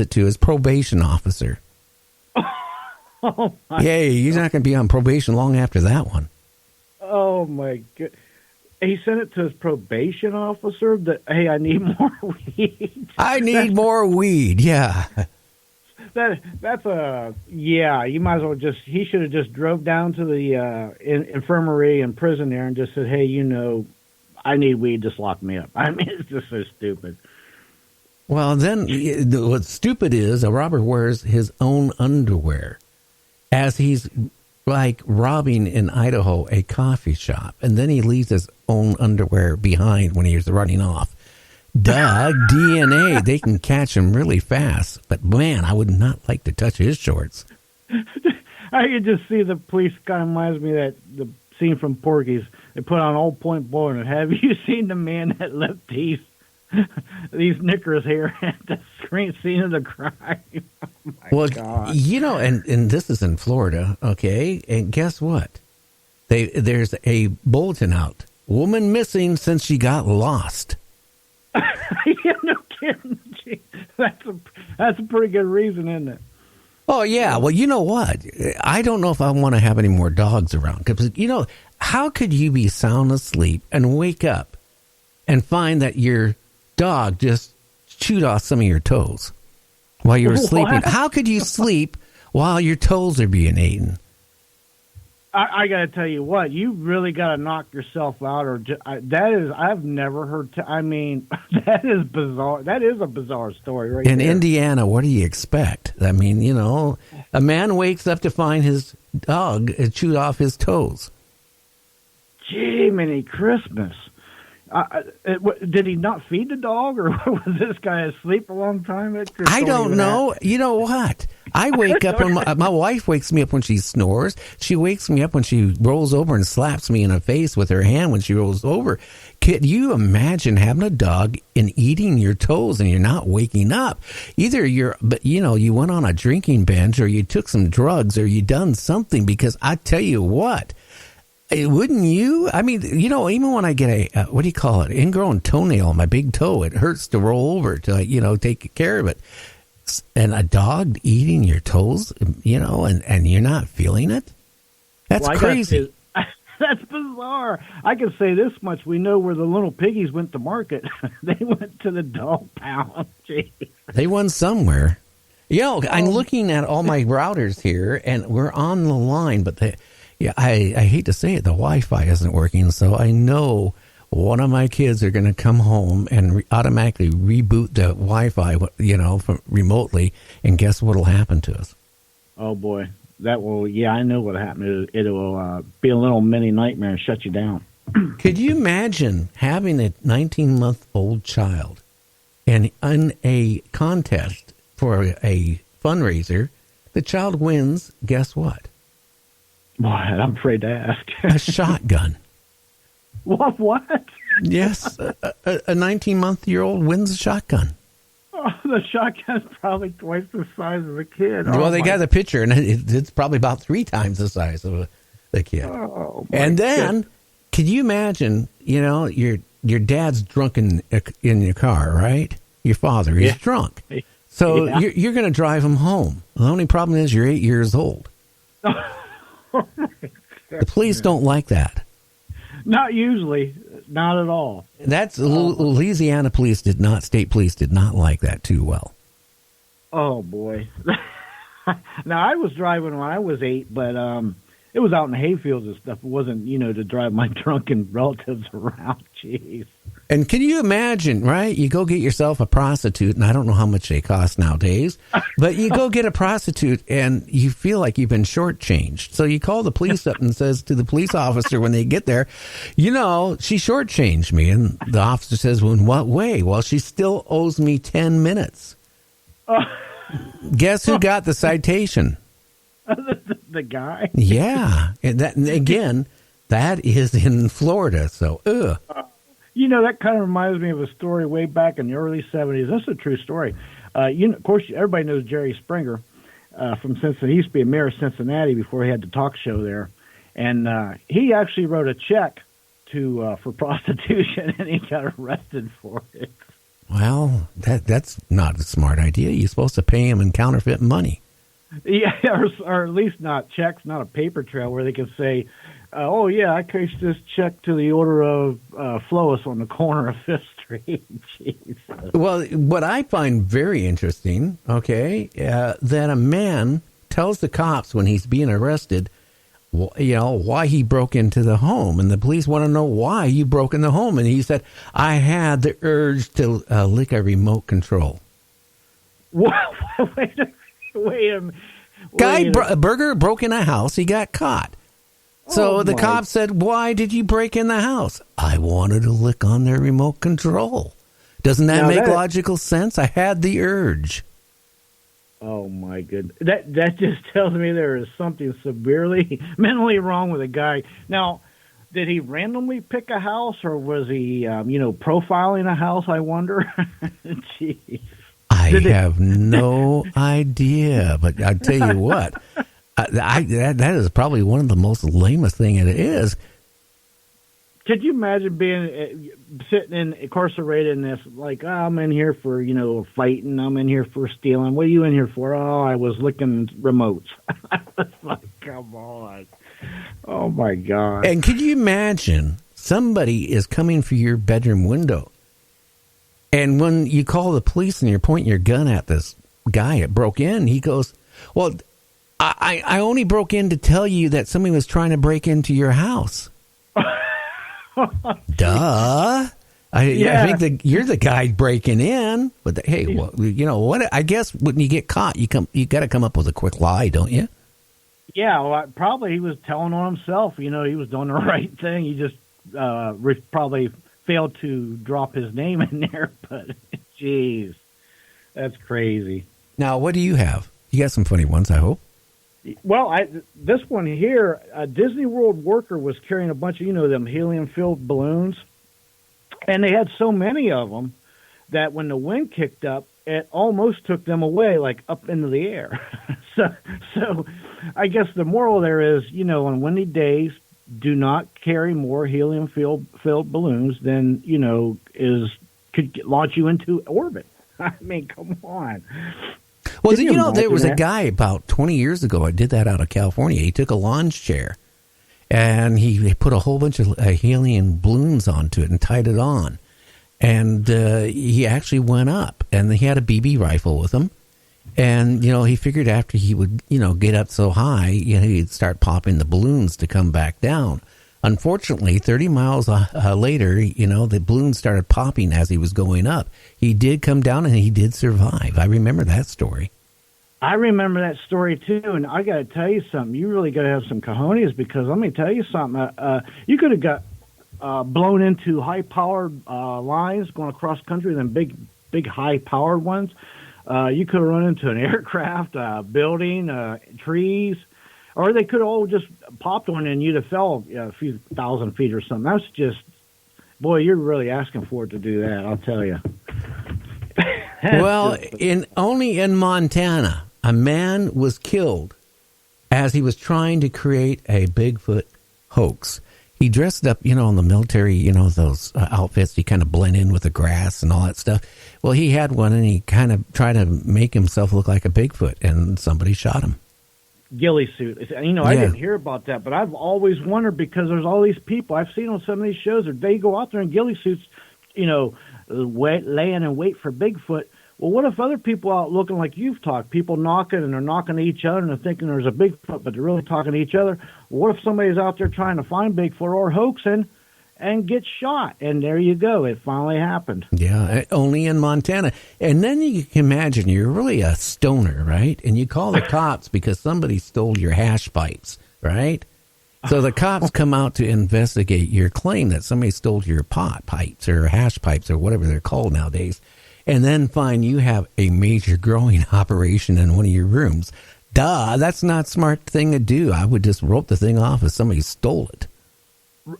it to his probation officer. Oh my Yay, he's not going to be on probation long after that one. Oh my god! He sent it to his probation officer that, hey, I need more weed. I need more weed. Yeah. That's a yeah. You might as well he should have just drove down to the infirmary and prison there and just said, hey, I need weed. Just lock me up. I mean, it's just so stupid. Well, then what's stupid is a robber wears his own underwear as he's like robbing in Idaho a coffee shop, and then he leaves his own underwear behind when he's running off. Doug, DNA, they can catch him really fast, but man, I would not like to touch his shorts. I could just see the police. Kind of reminds me of the scene from Porky's. They put on Old Point Bowling. Have you seen the man that left these knickers here at the scene of the crime? Oh my God. And this is in Florida, okay? And guess what? There's a bulletin out. Woman missing since she got lost. Yeah, no kidding. Gee, that's a pretty good reason, isn't it? Oh, yeah. Well, you know what? I don't know if I want to have any more dogs around. Because, how could you be sound asleep and wake up and find that your dog just chewed off some of your toes while you were sleeping? How could you sleep while your toes are being eaten? I got to tell you what, you really got to knock yourself out. I've never heard. That is bizarre. That is a bizarre story, right? In there. Indiana, what do you expect? I mean, a man wakes up to find his dog chewed off his toes. Gee, many Christmas. Did he not feed the dog, or was this guy asleep a long time? I don't know. You know what? I wake up when my wife wakes me up when she snores. She wakes me up when she rolls over and slaps me in the face with her hand when she rolls over. Could you imagine having a dog and eating your toes and you're not waking up? Either you went on a drinking binge, or you took some drugs, or you done something, because I tell you what. Wouldn't you? I mean, even when I get a, what do you call it, ingrown toenail on my big toe, it hurts to roll over to, take care of it. And a dog eating your toes, and you're not feeling it? That's crazy. That's bizarre. I can say this much. We know where the little piggies went to market. They went to the dog pound. Jeez. They went somewhere. I'm looking at all my routers here, and we're on the line, but I hate to say it, the Wi-Fi isn't working, so I know one of my kids are going to come home and automatically reboot the Wi-Fi, from remotely, and guess what'll happen to us? Oh, boy. That will, I know what'll happen. It'll be a little mini nightmare and shut you down. Could you imagine having a 19-month-old child and in a contest for a fundraiser, the child wins, guess what? Boy, I'm afraid to ask. A shotgun. What? Yes, a 19-month-old wins a shotgun. Oh, the shotgun's probably twice the size of a kid. Well, they got the picture, and it's probably about 3 times the size of the kid. Oh, and then, can you imagine, your dad's drunk in your car, right? Your father, he's drunk. So you're going to drive him home. The only problem is you're 8 years old. The police don't like that. Not usually. Not at all. That's Louisiana police state police did not like that too well. Oh, boy. Now, I was driving when I was 8, but it was out in the hayfields and stuff. It wasn't, to drive my drunken relatives around. Jeez. And can you imagine, right? You go get yourself a prostitute, and I don't know how much they cost nowadays, but you go get a prostitute, and you feel like you've been shortchanged. So you call the police up and says to the police officer when they get there, she shortchanged me. And the officer says, well, in what way? Well, she still owes me 10 minutes. Guess who got the citation? The guy? Yeah. And again, that is in Florida, so, that kind of reminds me of a story way back in the early 70s. This is a true story. Of course, everybody knows Jerry Springer from Cincinnati. He used to be a mayor of Cincinnati before he had the talk show there. And he actually wrote a check for prostitution, and he got arrested for it. Well, that's not a smart idea. You're supposed to pay him in counterfeit money. Yeah, or at least not checks, not a paper trail where they can say, oh, yeah, I cashed this check to the order of Flois on the corner of Fifth Street. Jesus. Well, what I find very interesting, that a man tells the cops when he's being arrested, why he broke into the home. And the police want to know why you broke in the home. And he said, I had the urge to lick a remote control. Wait a minute. Berger broke in a house. He got caught. So the cops said, why did you break in the house? I wanted to lick on their remote control. Doesn't that make logical sense? I had the urge. Oh, my goodness. That just tells me there is something severely mentally wrong with a guy. Now, did he randomly pick a house, or was he, profiling a house, I wonder? Jeez. I have no idea, but I tell you what, that is probably one of the most lamest thing it is. Could you imagine being sitting incarcerated in this? Like, I'm in here for fighting. I'm in here for stealing. What are you in here for? Oh, I was licking remotes. I was like, come on. Oh my God. And could you imagine somebody is coming for your bedroom window? And when you call the police and you're pointing your gun at this guy that broke in, he goes, well, I only broke in to tell you that somebody was trying to break into your house. Duh. I think you're the guy breaking in. But hey, well, what? I guess when you get caught, you got to come up with a quick lie, don't you? Yeah, well, probably he was telling on himself. He was doing the right thing. He just probably failed to drop his name in there, but jeez, that's crazy. Now, what do you have? You got some funny ones, I hope. Well, this one here, a Disney World worker was carrying a bunch of, them helium-filled balloons, and they had so many of them that when the wind kicked up, it almost took them away, like up into the air. So I guess the moral there is, on windy days, do not carry more helium-filled balloons than, could launch you into orbit. I mean, come on. Well, there was a guy about 20 years ago. I did that out of California. He took a launch chair and he put a whole bunch of helium balloons onto it and tied it on. And he actually went up, and he had a BB rifle with him. And, he figured after he would, get up so high, he'd start popping the balloons to come back down. Unfortunately, 30 miles later, the balloons started popping as he was going up. He did come down, and he did survive. I remember that story. I remember that story, too, and I got to tell you something. You really got to have some cojones, because let me tell you something. You could have got blown into high-powered lines going across country, then big high-powered ones. You could have run into an aircraft, building, trees, or they could have all just popped on and you'd have fell a few thousand feet or something. That's just, boy, you're really asking for it to do that, I'll tell you. Well, only in Montana, a man was killed as he was trying to create a Bigfoot hoax. He dressed up, in the military, those outfits. He kind of blend in with the grass and all that stuff. Well, he had one, and he kind of tried to make himself look like a Bigfoot, and somebody shot him. Ghillie suit. I didn't hear about that, but I've always wondered, because there's all these people I've seen on some of these shows that they go out there in ghillie suits, laying in wait for Bigfoot. Well, what if other people out looking like you've talked, people knocking, and they're knocking to each other and they're thinking there's a Bigfoot, but they're really talking to each other? What if somebody's out there trying to find Bigfoot or hoaxing and gets shot? And there you go. It finally happened. Yeah, only in Montana. And then you can imagine you're really a stoner, right? And you call the cops because somebody stole your hash pipes, right? So the cops come out to investigate your claim that somebody stole your pot pipes or hash pipes or whatever they're called nowadays, and then find you have a major growing operation in one of your rooms. Duh, that's not a smart thing to do. I would just rope the thing off if somebody stole it.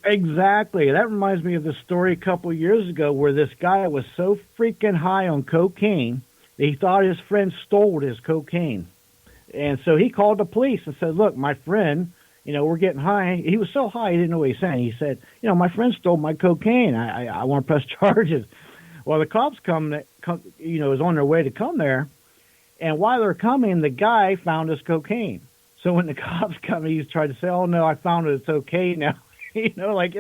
Exactly. That reminds me of the story a couple of years ago where this guy was so freaking high on cocaine that he thought his friend stole his cocaine. And so he called the police and said, look, my friend, we're getting high. He was so high he didn't know what he was saying. He said, my friend stole my cocaine. I want to press charges. Well, the cops is on their way to come there, and while they're coming, the guy found his cocaine. So when the cops come, he's tried to say, "Oh no, I found it. It's okay now." Like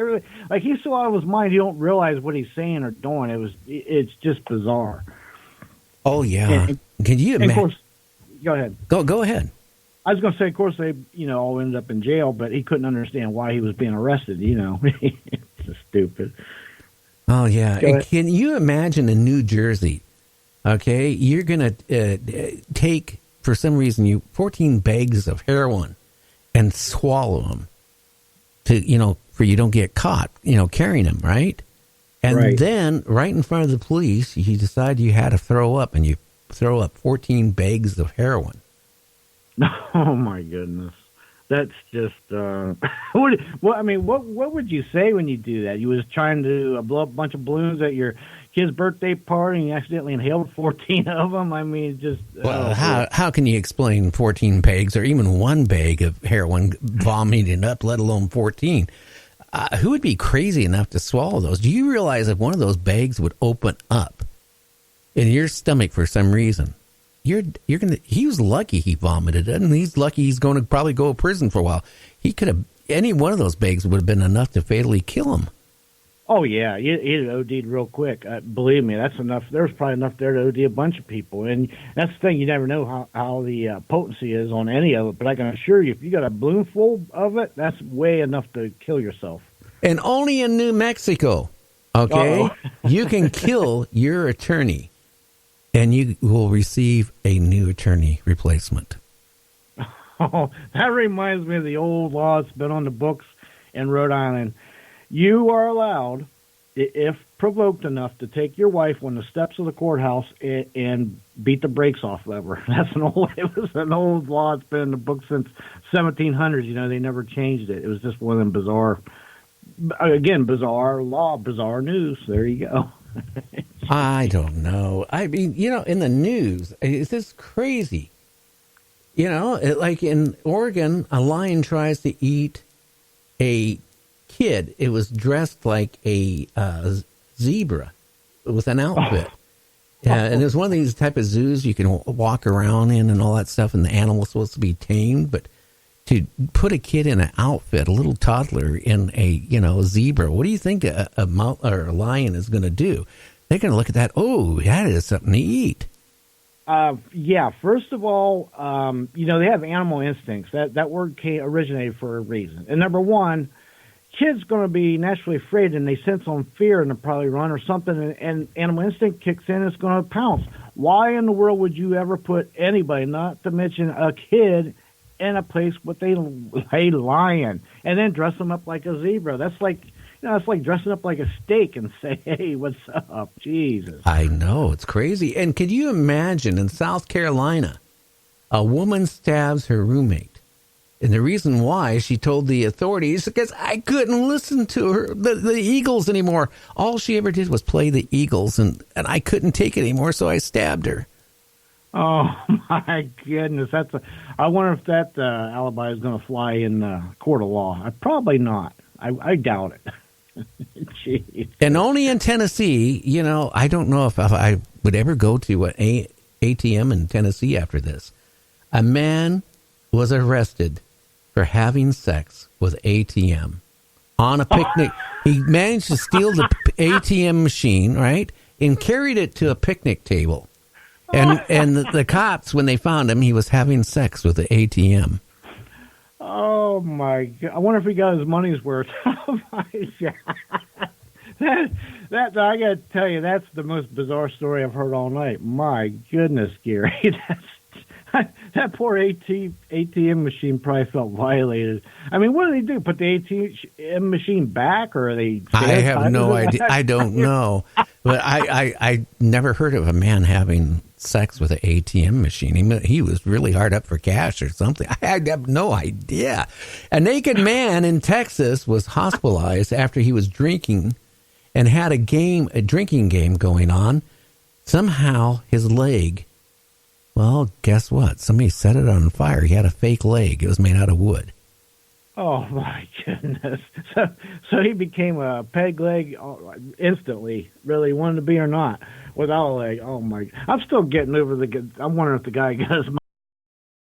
he's so out of his mind, he don't realize what he's saying or doing. It's just bizarre. Oh yeah. Can you imagine? Of course, go ahead. Go ahead. I was going to say, of course, they all ended up in jail, but he couldn't understand why he was being arrested. It's just stupid. Oh yeah. And can you imagine in New Jersey? Okay, you're going to take, for some reason, 14 bags of heroin and swallow them for you don't get caught, carrying them, right? And then right in front of the police, you decide you had to throw up, and you throw up 14 bags of heroin. Oh my goodness. That's just what would you say when you do that? You was trying to blow up a bunch of balloons at your kid's birthday party and you accidentally inhaled 14 of them? I mean, just how can you explain 14 bags or even one bag of heroin vomiting up, let alone 14? Who would be crazy enough to swallow those? Do you realize if one of those bags would open up in your stomach for some reason, he was lucky he vomited it, and he's lucky he's going to probably go to prison for a while. He could have, any one of those bags would have been enough to fatally kill him. Oh yeah, he'd OD'd real quick. Believe me, that's enough. There's probably enough there to OD a bunch of people, and that's the thing. You never know how the potency is on any of it. But I can assure you, if you got a balloon full of it, that's way enough to kill yourself. And only in New Mexico, okay, you can kill your attorney, and you will receive a new attorney replacement. Oh, that reminds me of the old law that's been on the books in Rhode Island. You are allowed, if provoked enough, to take your wife on the steps of the courthouse and beat the brakes off of her. It was an old law. It's been in the book since 1700s. They never changed it. It was just one of them bizarre law, bizarre news. There you go. I don't know. I mean, in the news, it's just crazy. Like in Oregon, a lion tries to eat a kid. It was dressed like a zebra with an outfit. And it was one of these type of zoos you can walk around in and all that stuff, and the animal's supposed to be tamed. But to put a kid in an outfit, a little toddler in a zebra, what do you think a lion is going to do? They're going to look at that. Oh, that is something to eat. Yeah. First of all, they have animal instincts. That word originated for a reason. And number one, kid's going to be naturally afraid, and they sense on fear, and they'll probably run or something. And animal instinct kicks in. It's going to pounce. Why in the world would you ever put anybody, not to mention a kid, in a place with a lion and then dress them up like a zebra? That's like. It's like dressing up like a steak and say, "Hey, what's up?" Jesus. I know, it's crazy. And can you imagine in South Carolina, a woman stabs her roommate, and the reason why, she told the authorities, because I couldn't listen to her, the Eagles anymore. All she ever did was play the Eagles, and I couldn't take it anymore, so I stabbed her. Oh my goodness! I wonder if that alibi is going to fly in court of law. Probably not. I doubt it. Jeez. And only in Tennessee, I don't know if I would ever go to an ATM in Tennessee after this. A man was arrested for having sex with ATM on a picnic. He managed to steal the ATM machine, right, and carried it to a picnic table. And the cops, when they found him, he was having sex with the ATM. Oh my God! I wonder if he got his money's worth. Oh my God! That I got to tell you, that's the most bizarre story I've heard all night. My goodness, Gary, that poor ATM machine probably felt violated. I mean, what do they do? Put the ATM machine back, or are they? I have no idea. I don't know, but I never heard of a man having sex with an ATM machine. He was really hard up for cash or something. I have no idea. A naked man in Texas was hospitalized after he was drinking and had a drinking game going on. Somehow his leg, well, guess what? Somebody set it on fire. He had a fake leg. It was made out of wood. Oh my goodness! So he became a peg leg instantly, whether he wanted to be or not, without a leg. Oh my! I'm still getting over I'm wondering if the guy got his